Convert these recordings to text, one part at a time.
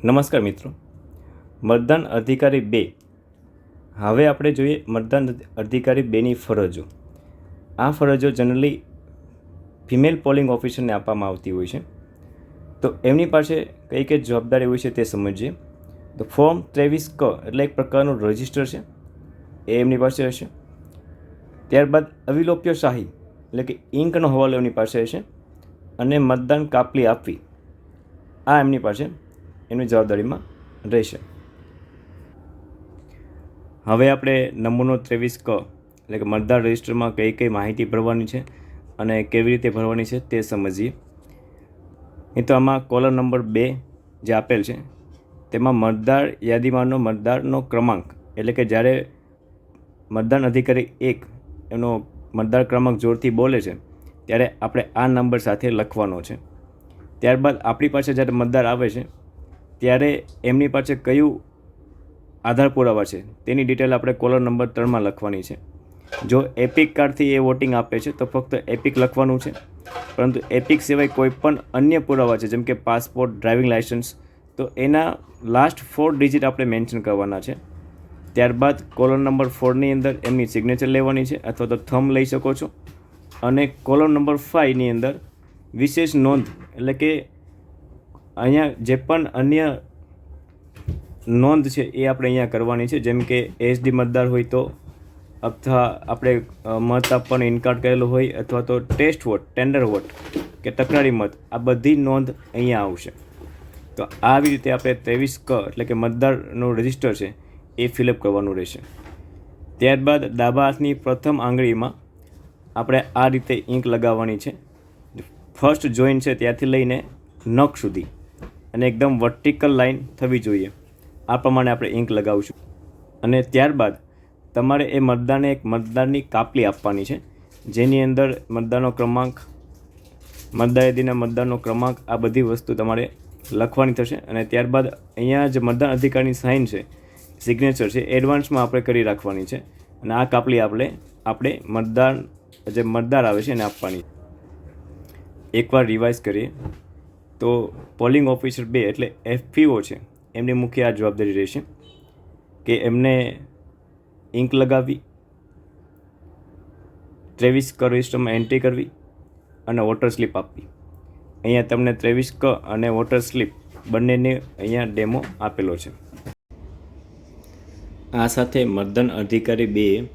નમસ્કાર મિત્રો, મતદાન અધિકારી 2 હવે આપણે જોઈએ મતદાન અધિકારી 2ની ફરજો. આ ફરજો જનરલી ફિમેલ પોલિંગ ઓફિસરને આપવામાં આવતી હોય છે. તો એમની પાસે કઈ કઈ જવાબદારી હોય છે તે સમજીએ. તો ફોર્મ 23 એટલે એક પ્રકારનું રજિસ્ટર છે, એ એમની પાસે હશે. ત્યારબાદ અવિલોપ્ય શાહી એટલે કે ઇંકનો હવાલો એમની પાસે હશે, અને મતદાન કાપલી આપવી આ એમની પાસે એમની જવાબદારીમાં રહેશે. હવે આપણે નમૂનો 23 એટલે કે મતદાર રજિસ્ટરમાં કઈ કઈ માહિતી ભરવાની છે અને કેવી રીતે ભરવાની છે તે સમજીએ. નહીં તો આમાં કોલમ નંબર 2 જે આપેલ છે તેમાં મતદાર યાદીમાંનો મતદારનો ક્રમાંક એટલે કે જ્યારે મતદાન અધિકારી 1 એનો મતદાર ક્રમાંક જોરથી બોલે છે ત્યારે આપણે આ નંબર સાથે લખવાનો છે. ત્યારબાદ આપણી પાસે જ્યારે મતદાર આવે છે ત્યારે એમની પાસે કયું આધાર પુરાવા છે તેની ડિટેલ આપણે કોલમ નંબર 3માં લખવાની છે. જો એપિક કાર્ડથી એ વોટિંગ આપે છે તો ફક્ત એપિક લખવાનું છે, પરંતુ એપિક સિવાય કોઈ પણ અન્ય પુરાવા છે જેમ કે પાસપોર્ટ, ડ્રાઇવિંગ લાઇસન્સ, તો એના લાસ્ટ 4 ડિજિટ આપણે મેન્શન કરવાના છે. ત્યારબાદ કોલમ નંબર 4ની અંદર એમની સિગ્નેચર લેવાની છે અથવા તો થંબ લઈ શકો છો. અને કોલમ નંબર 5ની અંદર વિશેષ નોંધ એટલે કે અહીંયા જે પણ અન્ય નોંધ છે એ આપણે અહીંયા કરવાની છે, જેમ કે એસડી મતદાર હોય તો, અથવા આપણે મત આપવાનો ઇનકાર્ડ કરેલો હોય, અથવા તો ટેસ્ટ વોટ, ટેન્ડર વોટ કે તકરારી મત, આ બધી નોંધ અહીંયા આવશે. તો આવી રીતે આપણે 23 એટલે કે મતદારનું રજિસ્ટર છે એ ફિલઅપ કરવાનું રહેશે. ત્યારબાદ ડાબા હાથની પ્રથમ આંગળીમાં આપણે આ રીતે ઇંક લગાવવાની છે. ફર્સ્ટ જોઈન છે ત્યાંથી લઈને નખ સુધી, અને એકદમ વર્ટિકલ લાઇન થવી જોઈએ. આ પ્રમાણે આપણે ઇંક લગાવીશું. અને ત્યારબાદ તમારે એ મતદારને એક મતદારની કાપલી આપવાની છે, જેની અંદર મતદારનો ક્રમાંક, મતદાર યાદીના મતદારનો ક્રમાંક, આ બધી વસ્તુ તમારે લખવાની થશે. અને ત્યારબાદ અહીંયા જે મતદાન અધિકારીની સાઇન છે, સિગ્નેચર છે, એડવાન્સમાં આપણે કરી રાખવાની છે. અને આ કાપલી આપણે મતદાર આવે છે એને આપવાની. એકવાર રિવાઇઝ કરીએ તો પોલિંગ ઓફિસર 2 એટલે FPO છે, એમની મુખ્ય આ જવાબદારી રહેશે કે એમને ઇંક લગાવવી, 23 રજિસ્ટરમાં એન્ટ્રી કરવી અને વોટર સ્લિપ આપવી. અહીંયા તમને 23 અને વોટર સ્લિપ બંનેને અહીંયા ડેમો આપેલો છે. આ સાથે મતદાન અધિકારી 2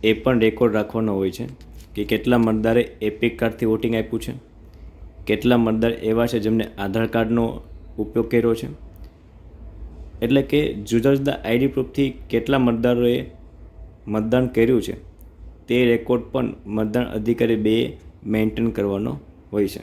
એ પણ રેકોર્ડ રાખવાનો હોય છે કે કેટલા મતદારે એપિક કાર્ડથી વોટિંગ આપ્યું છે, કેટલા મતદાર એવા છે જેમને આધાર કાર્ડનો ઉપયોગ કર્યો છે, એટલે કે જુદા જુદા આઈડી પ્રૂફથી કેટલા મતદારોએ મતદાન કર્યું છે તે રેકોર્ડ પણ મતદાન અધિકારી 2 મેન્ટેન કરવાનો હોય છે.